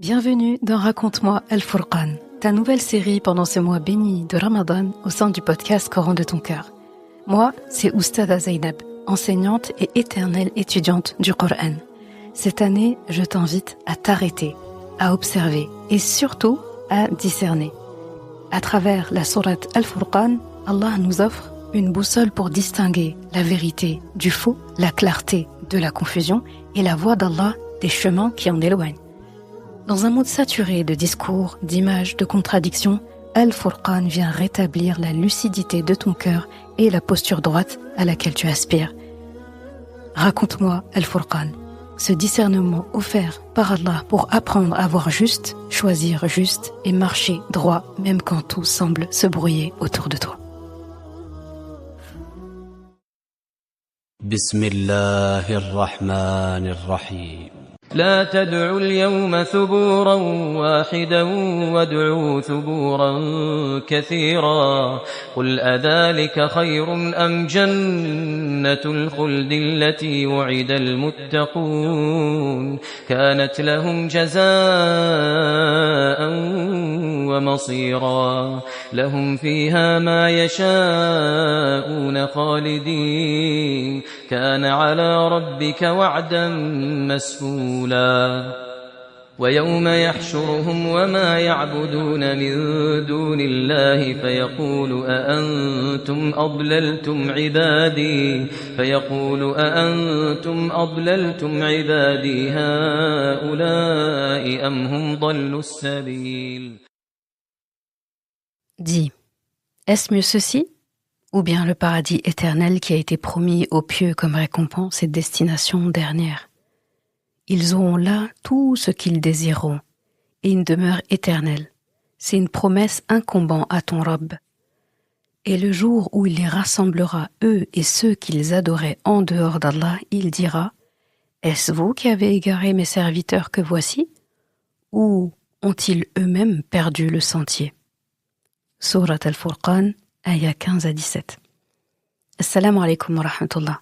Bienvenue dans Raconte-moi Al-Furqan, ta nouvelle série pendant ce mois béni de Ramadan au sein du podcast Coran de ton cœur. Moi, c'est Oustada Zainab, enseignante et éternelle étudiante du Coran. Cette année, je t'invite à t'arrêter, à observer et surtout à discerner. À travers la sourate Al-Furqan, Allah nous offre une boussole pour distinguer la vérité du faux, la clarté de la confusion et la voie d'Allah des chemins qui en éloignent. Dans un monde saturé de discours, d'images, de contradictions, Al-Furqan vient rétablir la lucidité de ton cœur et la posture droite à laquelle tu aspires. Raconte-moi Al-Furqan, ce discernement offert par Allah pour apprendre à voir juste, choisir juste et marcher droit même quand tout semble se brouiller autour de toi. Bismillahirrahmanirrahim. لا تدعوا اليوم ثبورا واحدا وادعوا ثبورا كثيرا قل أذلك خير أم جنة الخلد التي وعد المتقون كانت لهم جزاء ومصيرا لهم فيها ما يشاءون خالدين كان على ربك وعدا مسئولا ويوم يحشرهم وما يعبدون من دون الله فيقول أأنتم أضللتم عبادي هؤلاء أم هم ضلوا السبيل. Dis, est-ce mieux ceci ou bien le paradis éternel qui a été promis aux pieux comme récompense et destination dernière? Ils auront là tout ce qu'ils désireront, et une demeure éternelle. C'est une promesse incombant à ton Rabb. Et le jour où il les rassemblera, eux et ceux qu'ils adoraient en dehors d'Allah, il dira « Est-ce vous qui avez égaré mes serviteurs que voici? Ou ont-ils eux-mêmes perdu le sentier ?» Sourate Al-Furqan, ayah 15 à 17. Assalamu alaikum wa rahmatullah.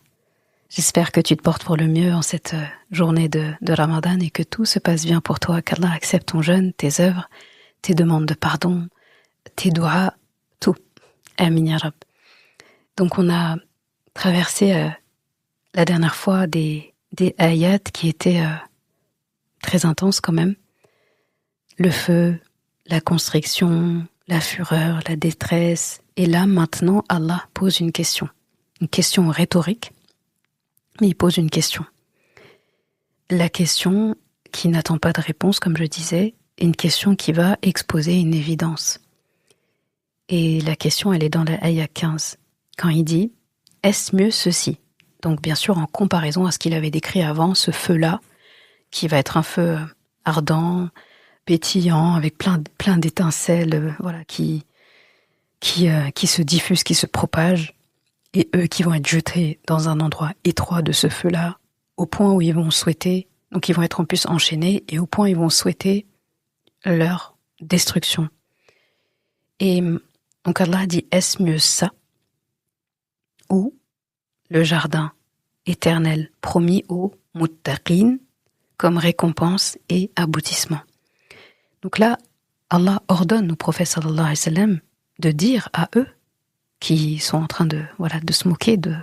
J'espère que tu te portes pour le mieux en cette journée de Ramadan et que tout se passe bien pour toi, qu'Allah accepte ton jeûne, tes œuvres, tes demandes de pardon, tes doigts, tout. Amin ya Rab. Donc on a traversé la dernière fois des ayats qui étaient très intenses quand même. Le feu, la constriction, la fureur, la détresse. Et là maintenant Allah pose une question rhétorique. Mais il pose une question. La question qui n'attend pas de réponse, comme je disais, est une question qui va exposer une évidence. Et la question, elle est dans la ayah 15, quand il dit « Est-ce mieux ceci ?» Donc bien sûr, en comparaison à ce qu'il avait décrit avant, ce feu-là, qui va être un feu ardent, pétillant, avec plein d'étincelles, voilà, qui se diffusent, qui se propagent. Et eux qui vont être jetés dans un endroit étroit de ce feu-là, au point où ils vont souhaiter, donc ils vont être en plus enchaînés, et au point où ils vont souhaiter leur destruction. Et donc Allah dit, est-ce mieux ça, ou le jardin éternel promis aux muttaqin comme récompense et aboutissement. Donc là, Allah ordonne au prophète sallallahu alayhi wa sallam de dire à eux, qui sont en train de se moquer de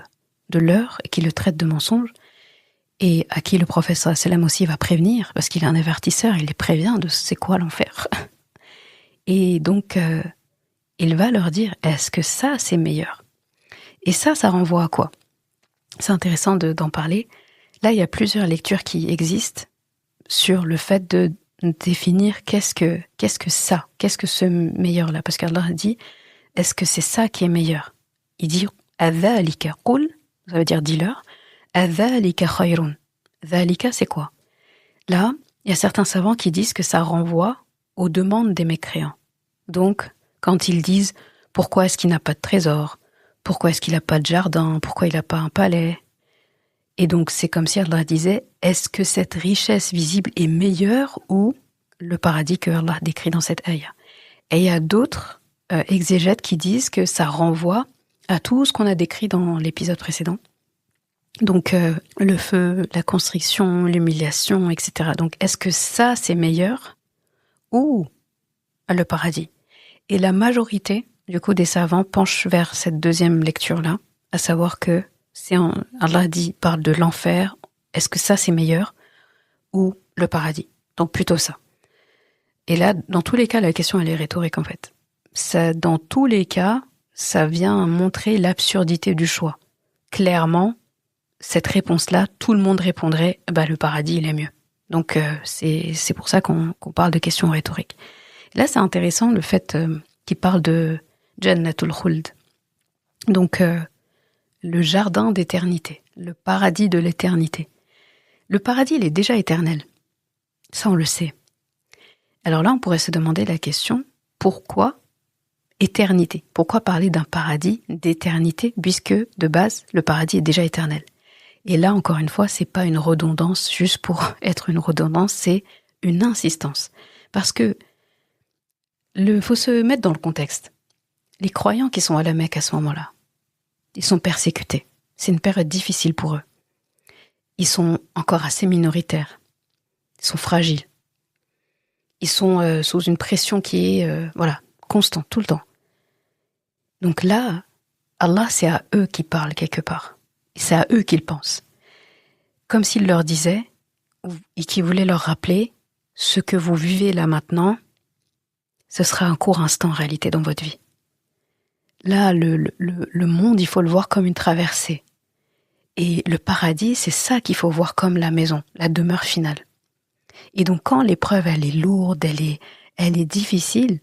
l'heure et qui le traitent de mensonge, et à qui le prophète sallallahu alayhi wa sallam aussi va prévenir, parce qu'il est un avertisseur, il les prévient de c'est quoi l'enfer. Et donc, il va leur dire, est-ce que ça, c'est meilleur? Et ça renvoie à quoi? C'est intéressant d'en parler. Là, il y a plusieurs lectures qui existent sur le fait de définir qu'est-ce que ce meilleur-là, parce qu'Allah dit, est-ce que c'est ça qui est meilleur? Il dit adhalika qul, ça veut dire dis-leur, adhalika khayrun. Dhalika, c'est quoi? Là, il y a certains savants qui disent que ça renvoie aux demandes des mécréants. Donc, quand ils disent pourquoi est-ce qu'il n'a pas de trésor, pourquoi est-ce qu'il n'a pas de jardin, pourquoi il n'a pas un palais, et donc c'est comme si Allah disait est-ce que cette richesse visible est meilleure ou le paradis que Allah décrit dans cette ayah? Et il y a d'autres exégètes qui disent que ça renvoie à tout ce qu'on a décrit dans l'épisode précédent. Donc le feu, la constriction, l'humiliation, etc. Donc est-ce que ça c'est meilleur ou le paradis. Et la majorité, du coup, des savants penchent vers cette deuxième lecture-là, à savoir que Allah parle de l'enfer, est-ce que ça c'est meilleur, ou le paradis? Donc plutôt ça. Et là, dans tous les cas, la question elle est rhétorique en fait. Ça, dans tous les cas, ça vient montrer l'absurdité du choix. Clairement, cette réponse-là, tout le monde répondrait le paradis il est mieux. Donc c'est pour ça qu'on parle de questions rhétoriques. Là, c'est intéressant le fait qu'il parle de Jannatul Khuld. Donc le jardin d'éternité, le paradis de l'éternité. Le paradis, il est déjà éternel. Ça, on le sait. Alors là, on pourrait se demander la question, pourquoi éternité? Pourquoi parler d'un paradis d'éternité, puisque, de base, le paradis est déjà éternel? Et là, encore une fois, c'est pas une redondance juste pour être une redondance, c'est une insistance. Parce que faut se mettre dans le contexte. Les croyants qui sont à la Mecque à ce moment-là, ils sont persécutés. C'est une période difficile pour eux. Ils sont encore assez minoritaires. Ils sont fragiles. Ils sont sous une pression qui est constante, tout le temps. Donc là, Allah, c'est à eux qu'il parle quelque part. C'est à eux qu'il pense. Comme s'il leur disait, et qu'il voulait leur rappeler, ce que vous vivez là maintenant, ce sera un court instant en réalité dans votre vie. Là, le monde, il faut le voir comme une traversée. Et le paradis, c'est ça qu'il faut voir comme la maison, la demeure finale. Et donc, quand l'épreuve, elle est lourde, elle est difficile,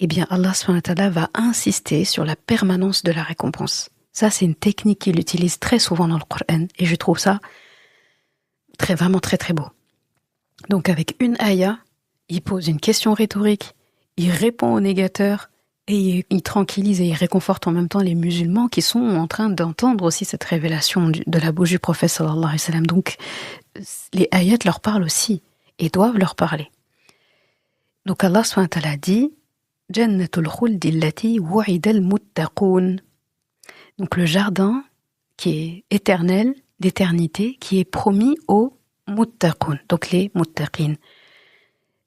eh bien, Allah subhanahu wa ta'ala va insister sur la permanence de la récompense. Ça, c'est une technique qu'il utilise très souvent dans le Coran, et je trouve ça vraiment très très beau. Donc, avec une ayah, il pose une question rhétorique, il répond au négateur, et il tranquillise et il réconforte en même temps les musulmans qui sont en train d'entendre aussi cette révélation de la bouche du prophète sallallahu alayhi wa sallam. Donc, les ayats leur parlent aussi et doivent leur parler. Donc, Allah subhanahu wa ta'ala dit Jannatul khuldi allati wa'ida al-muttaqun. Donc, le jardin qui est éternel, d'éternité, qui est promis aux muttaqun, donc les muttaqin.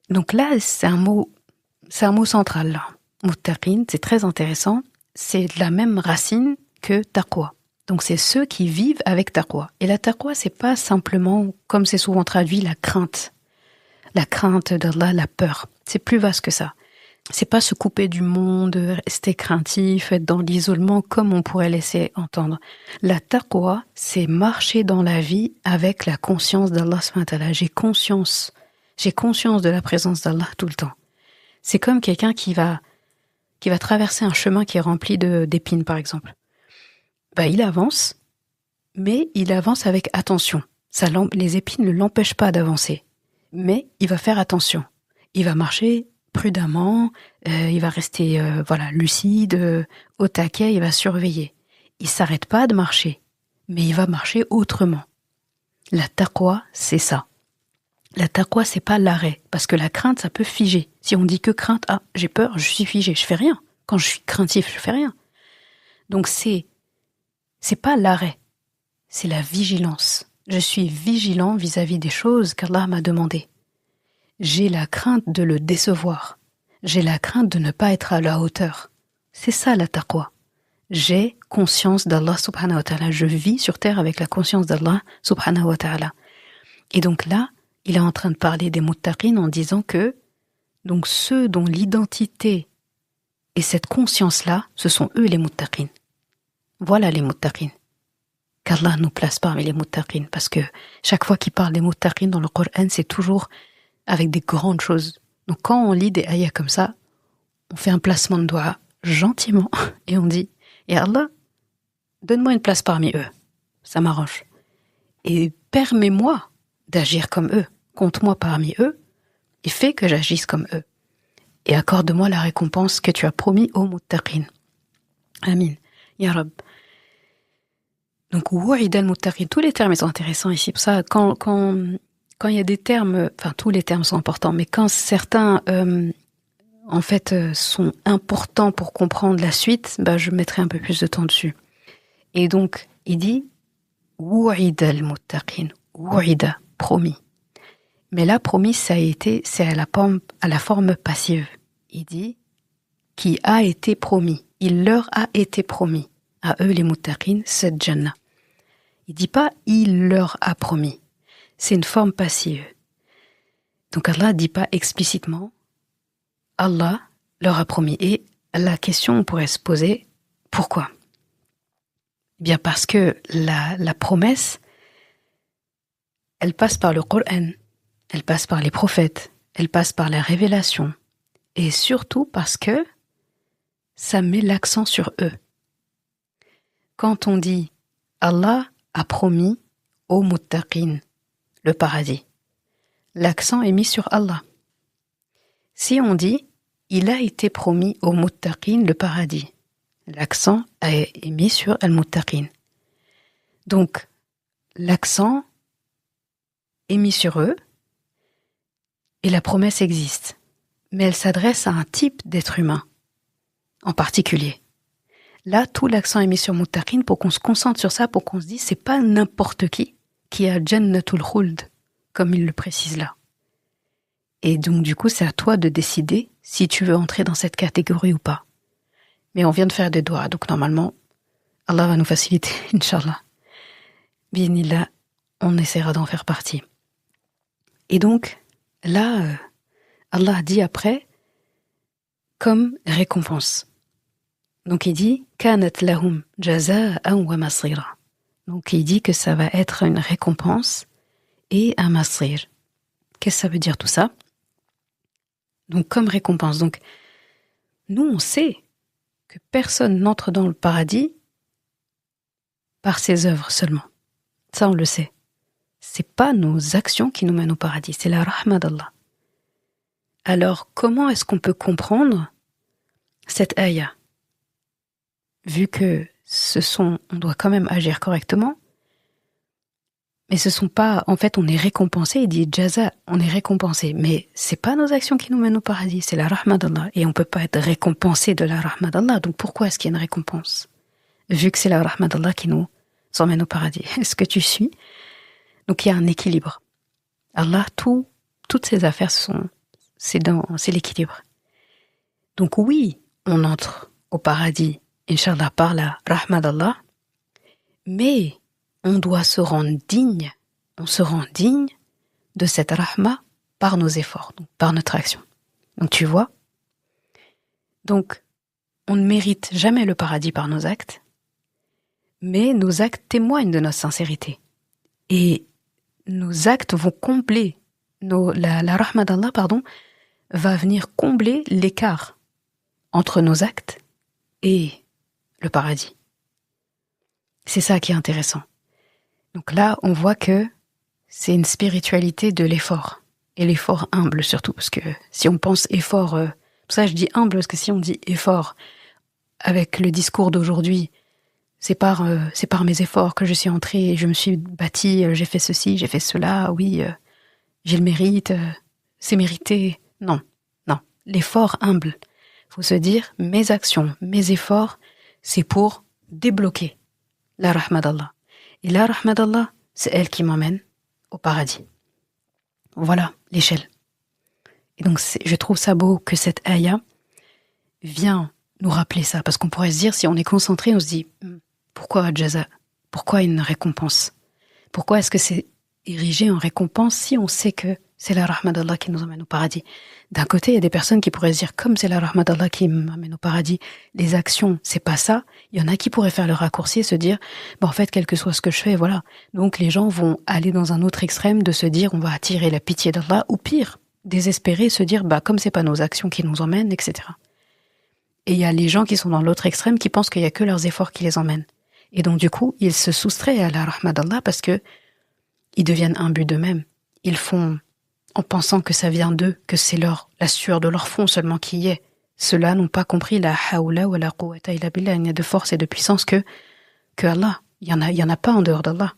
Donc là, c'est un mot central là. Muttaqin, c'est très intéressant, c'est de la même racine que taqwa. Donc c'est ceux qui vivent avec taqwa. Et la taqwa, c'est pas simplement, comme c'est souvent traduit, la crainte. La crainte d'Allah, la peur. C'est plus vaste que ça. C'est pas se couper du monde, rester craintif, être dans l'isolement comme on pourrait laisser entendre. La taqwa, c'est marcher dans la vie avec la conscience d'Allah subhanahu wa ta'ala. J'ai conscience de la présence d'Allah tout le temps. C'est comme quelqu'un qui va traverser un chemin qui est rempli d'épines, par exemple. Il avance, mais il avance avec attention. Les épines ne l'empêchent pas d'avancer, mais il va faire attention. Il va marcher prudemment, il va rester lucide, au taquet, il va surveiller. Il s'arrête pas de marcher, mais il va marcher autrement. La taqwa, c'est ça. La taqwa, c'est pas l'arrêt, parce que la crainte, ça peut figer. Si on dit que crainte, j'ai peur, je suis figé, je fais rien. Quand je suis craintif, je fais rien. Donc c'est pas l'arrêt, c'est la vigilance. Je suis vigilant vis-à-vis des choses qu'Allah m'a demandées. J'ai la crainte de le décevoir. J'ai la crainte de ne pas être à la hauteur. C'est ça la taqwa. J'ai conscience d'Allah subhanahu wa ta'ala. Je vis sur terre avec la conscience d'Allah subhanahu wa ta'ala. Et donc là, il est en train de parler des muttaqin en disant que donc ceux dont l'identité et cette conscience-là, ce sont eux les muttaqin. Voilà les muttaqin. Qu'Allah nous place parmi les muttaqin, parce que chaque fois qu'il parle des muttaqin dans le Coran, c'est toujours avec des grandes choses. Donc quand on lit des ayats comme ça, on fait un placement de doigt gentiment et on dit « Et Allah, donne-moi une place parmi eux, ça m'arrange. Et permets-moi d'agir comme eux, compte-moi parmi eux et fais que j'agisse comme eux. Et accorde-moi la récompense que tu as promis aux muttaqin. Amin. Ya Rab. » Donc, wa'ida al-muttaqin, tous les termes sont intéressants ici. Pour ça, quand il y a des termes, enfin tous les termes sont importants, mais quand certains sont importants pour comprendre la suite, je mettrai un peu plus de temps dessus. Et donc, il dit wa'ida al-muttaqin, wa'ida, promis. Mais là, promis, c'est à la forme passive. Il dit qui a été promis. Il leur a été promis. À eux, les muttaqin, cette Jannah. Il dit pas il leur a promis. C'est une forme passive. Donc Allah ne dit pas explicitement Allah leur a promis. Et la question, on pourrait se poser, pourquoi? Eh bien parce que la promesse, elle passe par le Coran, elle passe par les prophètes, elle passe par la révélation. Et surtout parce que ça met l'accent sur eux. Quand on dit Allah a promis aux muttaqin le paradis, l'accent est mis sur Allah. Si on dit il a été promis aux muttaqin le paradis, l'accent est mis sur al-muttaqin. Donc, l'accent est mis sur eux et la promesse existe. Mais elle s'adresse à un type d'être humain en particulier. Là, tout l'accent est mis sur muttaqin pour qu'on se concentre sur ça, pour qu'on se dise c'est pas n'importe qui a Jannatul Khuld, comme il le précise là. Et donc du coup, c'est à toi de décider si tu veux entrer dans cette catégorie ou pas. Mais on vient de faire des doigts, donc normalement, Allah va nous faciliter, Inch'Allah. Bi'inillah, on essaiera d'en faire partie. Et donc, là, Allah dit après, comme récompense. Donc il dit kanat lahum jaza'an wa masira. Donc il dit que ça va être une récompense et un masir. Qu'est-ce que ça veut dire tout ça? Donc comme récompense. Donc nous on sait que personne n'entre dans le paradis par ses œuvres seulement. Ça on le sait. C'est pas nos actions qui nous mènent au paradis, c'est la rahma d'Allah. Alors comment est-ce qu'on peut comprendre cette ayah? Vu que on doit quand même agir correctement, mais ce sont pas, en fait, on est récompensé, il dit jaza, on est récompensé, mais c'est pas nos actions qui nous mènent au paradis, c'est la rahma d'Allah, et on peut pas être récompensé de la rahma d'Allah, donc pourquoi est-ce qu'il y a une récompense? Vu que c'est la rahma d'Allah qui nous emmène au paradis. Est-ce que tu suis? Donc il y a un équilibre. Allah, toutes ses affaires c'est l'équilibre. Donc oui, on entre au paradis, Inch'Allah, par la rahma d'Allah, mais on doit se rendre digne, on se rend digne de cette rahma par nos efforts, donc par notre action. Donc tu vois, donc on ne mérite jamais le paradis par nos actes, mais nos actes témoignent de notre sincérité. Et nos actes vont combler, la rahma d'Allah, va venir combler l'écart entre nos actes et le paradis. C'est ça qui est intéressant. Donc là, on voit que c'est une spiritualité de l'effort. Et l'effort humble surtout, parce que si on pense effort, pour ça je dis humble, parce que si on dit effort, avec le discours d'aujourd'hui, c'est par mes efforts que je suis entrée, je me suis bâtie, j'ai fait ceci, j'ai fait cela, oui, j'ai le mérite, c'est mérité. Non. L'effort humble. Il faut se dire, mes actions, mes efforts, c'est pour débloquer la rahma d'Allah. Et la rahma d'Allah, c'est elle qui m'emmène au paradis. Voilà l'échelle. Et donc, je trouve ça beau que cette ayah vient nous rappeler ça. Parce qu'on pourrait se dire, si on est concentré, on se dit, pourquoi jaza? Pourquoi une récompense? Pourquoi est-ce que c'est érigé en récompense si on sait que c'est la rahma d'Allah qui nous emmène au paradis? D'un côté, il y a des personnes qui pourraient se dire, comme c'est la rahma d'Allah qui m'amène au paradis, les actions, c'est pas ça. Il y en a qui pourraient faire le raccourci et se dire, en fait, quel que soit ce que je fais, voilà. Donc les gens vont aller dans un autre extrême de se dire, on va attirer la pitié d'Allah, ou pire, désespérer, se dire, comme c'est pas nos actions qui nous emmènent, etc. Et il y a les gens qui sont dans l'autre extrême qui pensent qu'il y a que leurs efforts qui les emmènent. Et donc du coup, ils se soustraient à la rahma d'Allah parce que ils deviennent imbus d'eux-mêmes. Ils font en pensant que ça vient d'eux, que c'est la sueur de leur front seulement qui y est. Ceux-là n'ont pas compris la hawla wa la quwwata illa billah. Il n'y a de force et de puissance que Allah. Il y en a pas en dehors d'Allah.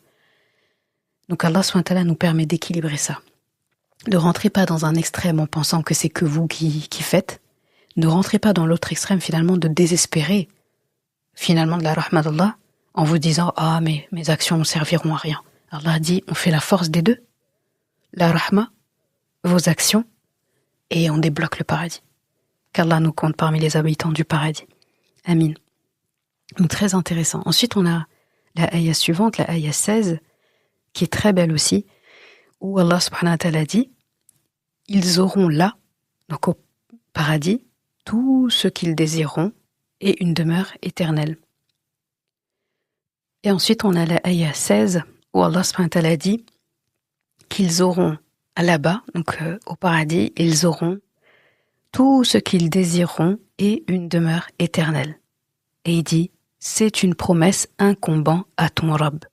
Donc Allah subhanahu wa ta'ala nous permet d'équilibrer ça. Ne rentrez pas dans un extrême en pensant que c'est que vous qui faites. Ne rentrez pas dans l'autre extrême finalement de désespérer finalement de la rahma d'Allah en vous disant mais mes actions ne serviront à rien. Allah dit on fait la force des deux. La rahma vos actions et on débloque le paradis. Qu'Allah nous compte parmi les habitants du paradis. Amin. Donc très intéressant. Ensuite, on a la ayah suivante, la ayah 16, qui est très belle aussi, où Allah subhanahu wa ta'ala dit « Ils auront là, donc au paradis, tout ce qu'ils désireront et une demeure éternelle. » Et ensuite, on a la ayah 16, où Allah subhanahu wa ta'ala dit qu'ils auront là-bas, donc au paradis, ils auront tout ce qu'ils désireront et une demeure éternelle. Et il dit, c'est une promesse incombant à ton Rabb.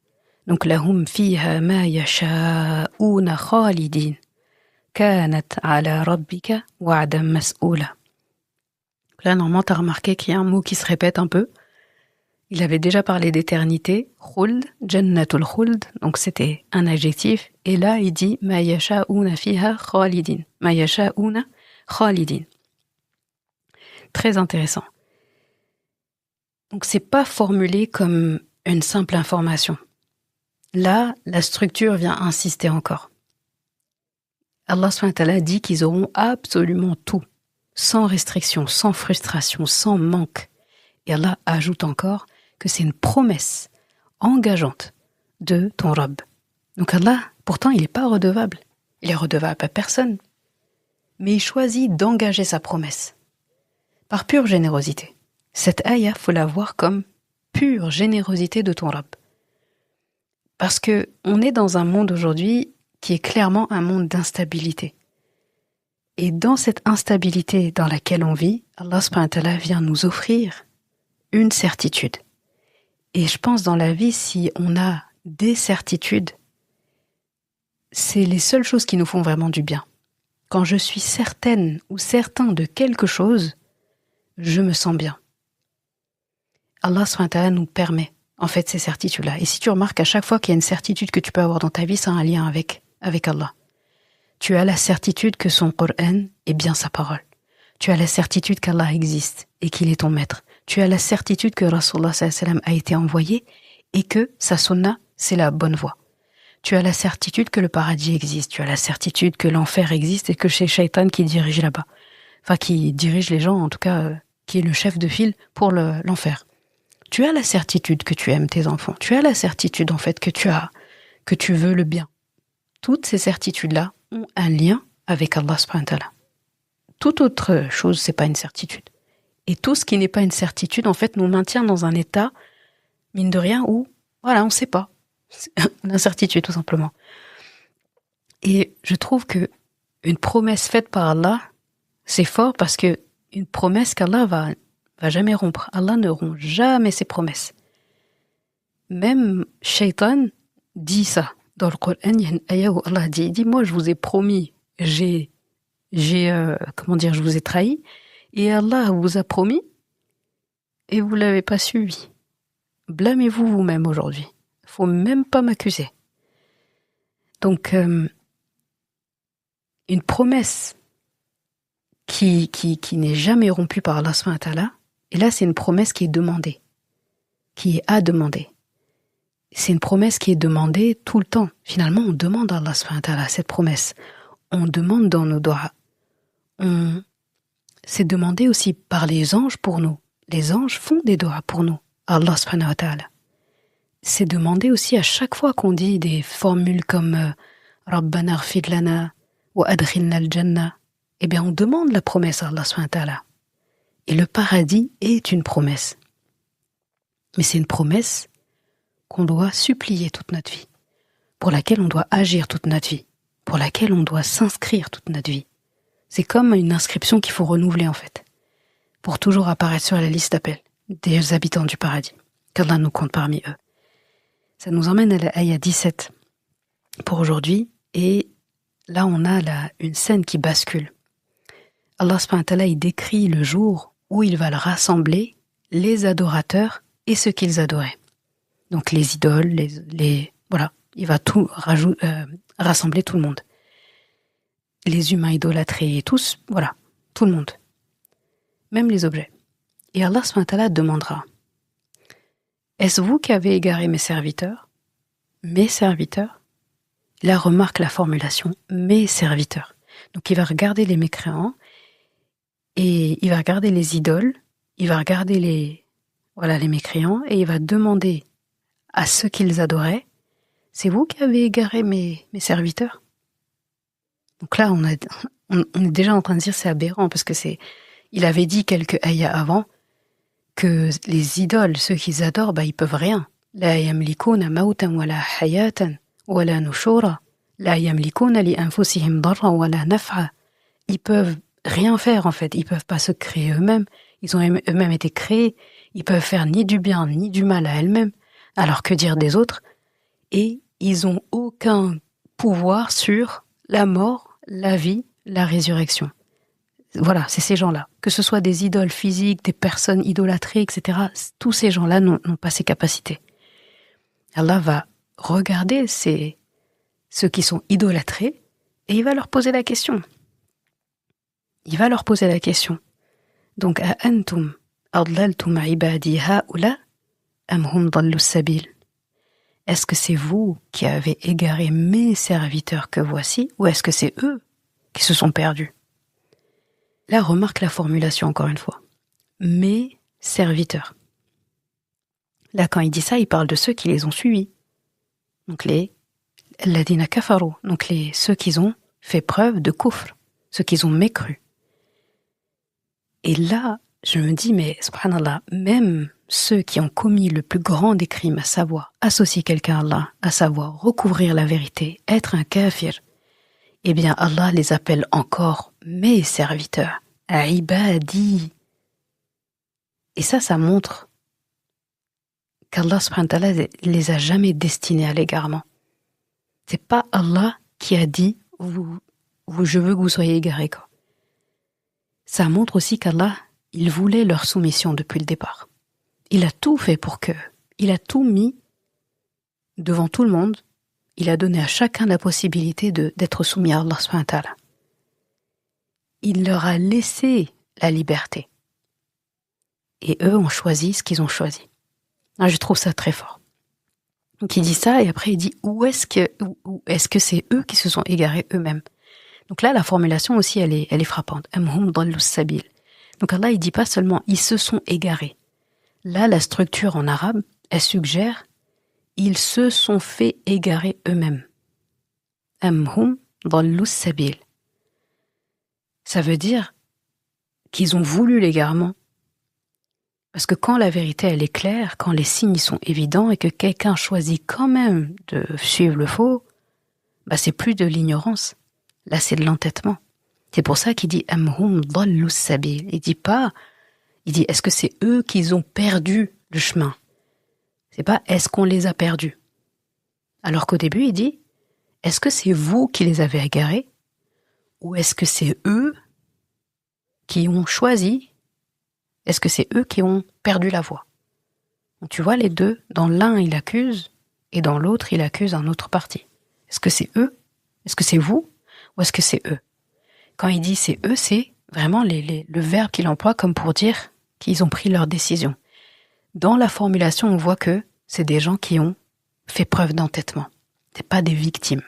Donc, lahum fiha ma yasha'una khalidin, kanat ala rabbika wa'dan mas'oula. Là, normalement, tu as remarqué qu'il y a un mot qui se répète un peu. Il avait déjà parlé d'éternité, khuld, jannatul khuld, donc c'était un adjectif. Et là, il dit, ma yasha'una fiha khalidin, ma yasha'una khalidin. Très intéressant. Donc, c'est pas formulé comme une simple information. Là, la structure vient insister encore. Allah subhanahu wa ta'ala dit qu'ils auront absolument tout, sans restriction, sans frustration, sans manque. Et Allah ajoute encore que c'est une promesse engageante de ton Rabb. Donc Allah, pourtant, il n'est pas redevable. Il est redevable à personne. Mais il choisit d'engager sa promesse. Par pure générosité. Cette ayah, faut la voir comme pure générosité de ton Rabb. Parce que on est dans un monde aujourd'hui qui est clairement un monde d'instabilité. Et dans cette instabilité dans laquelle on vit, Allah subhanahu wa ta'ala vient nous offrir une certitude. Et je pense dans la vie, si on a des certitudes, c'est les seules choses qui nous font vraiment du bien. Quand je suis certaine ou certain de quelque chose, je me sens bien. Allah subhanahu wa ta'ala nous permet en fait ces certitudes-là. Et si tu remarques à chaque fois qu'il y a une certitude que tu peux avoir dans ta vie, ça a un lien avec Allah. Tu as la certitude que son Coran est bien sa parole. Tu as la certitude qu'Allah existe et qu'il est ton maître. Tu as la certitude que Rasulullah sallallahu alayhi wa sallam a été envoyé et que sa sunna, c'est la bonne voie. Tu as la certitude que le paradis existe. Tu as la certitude que l'enfer existe et que c'est Shaitan qui dirige là-bas. Enfin, qui dirige les gens, en tout cas, qui est le chef de file pour l'enfer. Tu as la certitude que tu aimes tes enfants. Tu as la certitude, en fait, que tu veux le bien. Toutes ces certitudes-là ont un lien avec Allah subhanahu wa ta'ala. Toute autre chose, c'est pas une certitude. Et tout ce qui n'est pas une certitude, en fait, nous maintient dans un état, mine de rien, où, voilà, on ne sait pas. L'incertitude, tout simplement. Et je trouve que une promesse faite par Allah, c'est fort parce que une promesse qu'Allah va jamais rompre. Allah ne rompt jamais ses promesses. Même Shaitan dit ça. Dans le Coran, il y a une ayah où Allah dit, moi je vous ai promis, je vous ai trahi, et Allah vous a promis, et vous l'avez pas suivi. Blâmez-vous vous-même aujourd'hui. Faut même pas m'accuser. Donc, une promesse qui n'est jamais rompue par Allah subhanahu wa ta'ala, et là c'est une promesse qui est demandée, qui est à demander. C'est une promesse qui est demandée tout le temps. Finalement, on demande à Allah subhanahu wa ta'ala cette promesse. On demande dans nos doigts. C'est demandé aussi par les anges pour nous. Les anges font des doigts pour nous. Allah subhanahu wa ta'ala. C'est demandé aussi à chaque fois qu'on dit des formules comme Rabbana ighfir lana wa adkhilna al-jannah. Eh bien, on demande la promesse à Allah subhanahu wa ta'ala. Et le paradis est une promesse. Mais c'est une promesse qu'on doit supplier toute notre vie, pour laquelle on doit agir toute notre vie, pour laquelle on doit s'inscrire toute notre vie. C'est comme une inscription qu'il faut renouveler en fait, pour toujours apparaître sur la liste d'appel des habitants du paradis, qu'Allah nous compte parmi eux. Ça nous emmène à la ayah 17 pour aujourd'hui, et là on a une scène qui bascule. Allah subhanahu wa ta'ala, il décrit le jour où il va rassembler les adorateurs et ceux qu'ils adoraient. Donc les idoles, voilà, il va tout rassembler tout le monde. Les humains idolâtrés, tous, voilà, tout le monde. Même les objets. Et Allah subhanahu wa ta'ala demandera, est-ce vous qui avez égaré mes serviteurs? Mes serviteurs? Là remarque la formulation, mes serviteurs. Donc il va regarder les mécréants et il va regarder les idoles, il va regarder les mécréants et il va demander à ceux qu'ils adoraient, c'est vous qui avez égaré mes serviteurs? Donc là, on est déjà en train de dire c'est aberrant parce que il avait dit quelques ayats avant que les idoles, ceux qu'ils adorent, ils peuvent rien. La yamlikuna mautan wala hayatan wala nushura. La yamlikuna li anfusihim darra wala naf'a. Ils peuvent rien faire en fait, ils peuvent pas se créer eux-mêmes, ils ont eux-mêmes été créés, ils peuvent faire ni du bien ni du mal à elles-mêmes, alors que dire des autres? Et ils ont aucun pouvoir sur la mort, la vie, la résurrection. Voilà, c'est ces gens-là. Que ce soit des idoles physiques, des personnes idolâtrées, etc., tous ces gens-là n'ont pas ces capacités. Allah va regarder ceux qui sont idolâtrés et il va leur poser la question. Donc, a antum adlaltum ibadi haula am hum dallu sabil. Est-ce que c'est vous qui avez égaré mes serviteurs que voici, ou est-ce que c'est eux qui se sont perdus? Là, remarque la formulation encore une fois. Mes serviteurs. Là, quand il dit ça, il parle de ceux qui les ont suivis. Donc les ladina kafaru, donc ceux qui ont fait preuve de kufr, ceux qui ont mécru. Et là, je me dis, mais subhanallah, même ceux qui ont commis le plus grand des crimes, à savoir associer quelqu'un à Allah, à savoir recouvrir la vérité, être un kafir, eh bien Allah les appelle encore mes serviteurs, ibadi. Et ça montre qu'Allah subhanahu wa ta'ala les a jamais destinés à l'égarement. C'est pas Allah qui a dit je veux que vous soyez égarés, quoi. Ça montre aussi qu'Allah, il voulait leur soumission depuis le départ. Il a tout fait il a tout mis devant tout le monde. Il a donné à chacun la possibilité d'être soumis à Allah subhanahu wa ta'ala. Il leur a laissé la liberté. Et eux ont choisi ce qu'ils ont choisi. Je trouve ça très fort. Donc il dit ça et après il dit où est-ce que c'est eux qui se sont égarés eux-mêmes? Donc là la formulation aussi elle est frappante. Amhum dallu sabil. Donc Allah il dit pas seulement ils se sont égarés. Là la structure en arabe elle suggère ils se sont fait égarer eux-mêmes. Amhum dallu sabil. Ça veut dire qu'ils ont voulu l'égarement. Parce que quand la vérité elle est claire, quand les signes sont évidents et que quelqu'un choisit quand même de suivre le faux, c'est plus de l'ignorance. Là c'est de l'entêtement. C'est pour ça qu'il dit amhum dallu sabil. Il dit est-ce que c'est eux qui ont perdu le chemin? C'est pas est-ce qu'on les a perdus. Alors qu'au début il dit est-ce que c'est vous qui les avez égarés ou est-ce que c'est eux qui ont choisi? Est-ce que c'est eux qui ont perdu la voie? Donc tu vois les deux, dans l'un il accuse et dans l'autre il accuse un autre parti. Est-ce que c'est eux? Est-ce que c'est vous? Ou est-ce que c'est eux? Quand il dit c'est eux, c'est vraiment le verbe qu'il emploie comme pour dire qu'ils ont pris leur décision. Dans la formulation, on voit que c'est des gens qui ont fait preuve d'entêtement. C'est pas des victimes.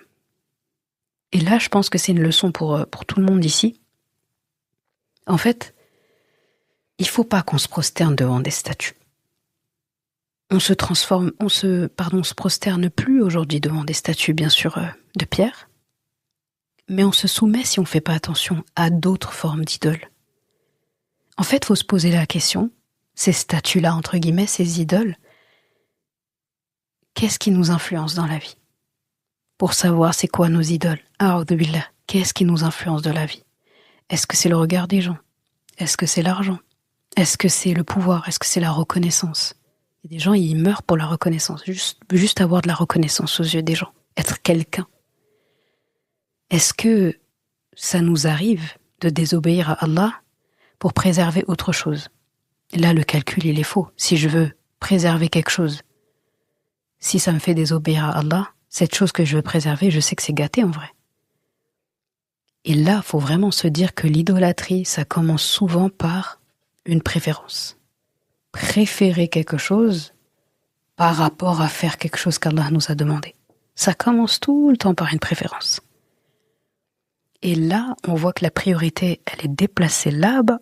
Et là, je pense que c'est une leçon pour tout le monde ici. En fait, il faut pas qu'on se prosterne devant des statues. On se prosterne plus aujourd'hui devant des statues, bien sûr, de pierre, mais on se soumet, si on fait pas attention, à d'autres formes d'idoles. En fait, il faut se poser la question, ces statues-là, entre guillemets, ces idoles, qu'est-ce qui nous influence dans la vie? Pour savoir c'est quoi nos idoles, a'udhu billah, qu'est-ce qui nous influence de la vie? Est-ce que c'est le regard des gens? Est-ce que c'est l'argent? Est-ce que c'est le pouvoir? Est-ce que c'est la reconnaissance? Il y a des gens, ils meurent pour la reconnaissance, juste avoir de la reconnaissance aux yeux des gens, être quelqu'un. Est-ce que ça nous arrive de désobéir à Allah pour préserver autre chose? Là, le calcul, il est faux. Si je veux préserver quelque chose, si ça me fait désobéir à Allah, cette chose que je veux préserver, je sais que c'est gâté en vrai. Et là, il faut vraiment se dire que l'idolâtrie, ça commence souvent par une préférence. Préférer quelque chose par rapport à faire quelque chose qu'Allah nous a demandé. Ça commence tout le temps par une préférence. Et là, on voit que la priorité, elle est déplacée là-bas.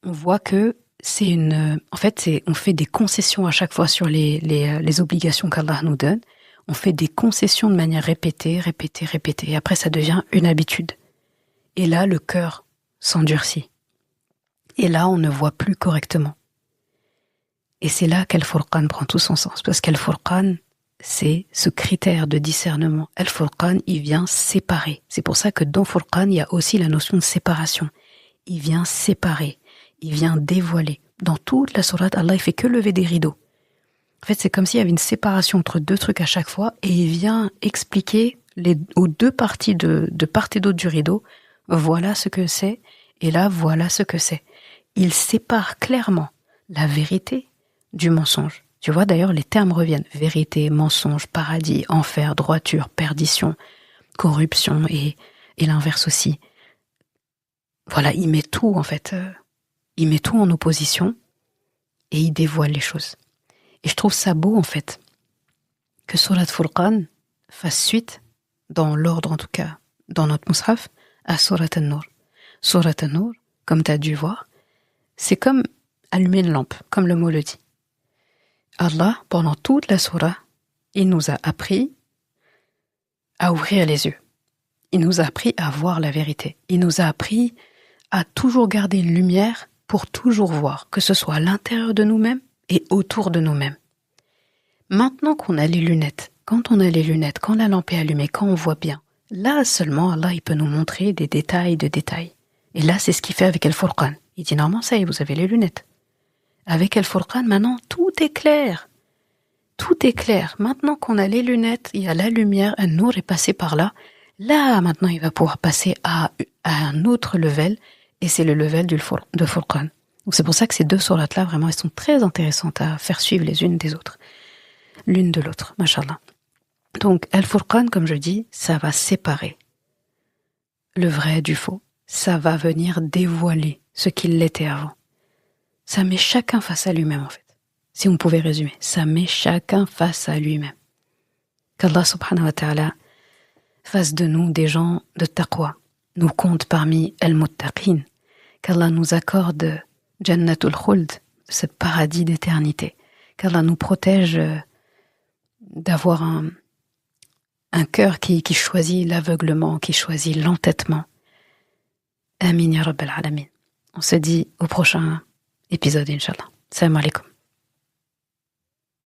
On voit que on fait des concessions à chaque fois sur les obligations qu'Allah nous donne. On fait des concessions de manière répétée. Et après, ça devient une habitude. Et là, le cœur s'endurcit. Et là, on ne voit plus correctement. Et c'est là qu'Al-Furqan prend tout son sens. Parce qu'Al-Furqan, c'est ce critère de discernement. Al-Furqan, il vient séparer. C'est pour ça que dans Furqan, il y a aussi la notion de séparation. Il vient séparer. Il vient dévoiler. Dans toute la sourate, Allah, il fait que lever des rideaux. En fait, c'est comme s'il y avait une séparation entre deux trucs à chaque fois, et il vient expliquer aux deux parties de part et d'autre du rideau, voilà ce que c'est, et là, voilà ce que c'est. Il sépare clairement la vérité du mensonge. Tu vois, d'ailleurs, les termes reviennent. Vérité, mensonge, paradis, enfer, droiture, perdition, corruption, et l'inverse aussi. Voilà, il met tout, en fait. Il met tout en opposition, et il dévoile les choses. Et je trouve ça beau, en fait, que Surat Furqan fasse suite, dans l'ordre en tout cas, dans notre Mus'haf, à Surat An-Nur. Surat An-Nur, comme tu as dû voir, c'est comme allumer une lampe, comme le mot le dit. Allah, pendant toute la Surah, il nous a appris à ouvrir les yeux. Il nous a appris à voir la vérité. Il nous a appris à toujours garder une lumière pour toujours voir, que ce soit à l'intérieur de nous-mêmes et autour de nous-mêmes. Maintenant qu'on a les lunettes, quand on a les lunettes, quand la lampe est allumée, quand on voit bien, là seulement Allah il peut nous montrer des détails de détails. Et là c'est ce qu'il fait avec Al-Furqan. Il dit normalement ça y est, vous avez les lunettes. Avec Al-Furqan maintenant tout est clair. Tout est clair. Maintenant qu'on a les lunettes, il y a la lumière, un Nour est passé par là. Là maintenant il va pouvoir passer à un autre level, et c'est le level de Furqan. Donc c'est pour ça que ces deux sourates-là, vraiment, elles sont très intéressantes à faire suivre les unes des autres. L'une de l'autre, mashallah. Donc, Al-Furqan, comme je dis, ça va séparer le vrai du faux. Ça va venir dévoiler ce qu'il l'était avant. Ça met chacun face à lui-même, en fait. Si on pouvait résumer, ça met chacun face à lui-même. Qu'Allah subhanahu wa ta'ala fasse de nous des gens de taqwa, nous compte parmi al-muttaqin, qu'Allah nous accorde Jannatul Khuld, ce paradis d'éternité, qu'Allah nous protège d'avoir un cœur qui choisit l'aveuglement, qui choisit l'entêtement. Amin ya Rabbal Alamin. On se dit au prochain épisode, Inch'Allah. Salam alaikum.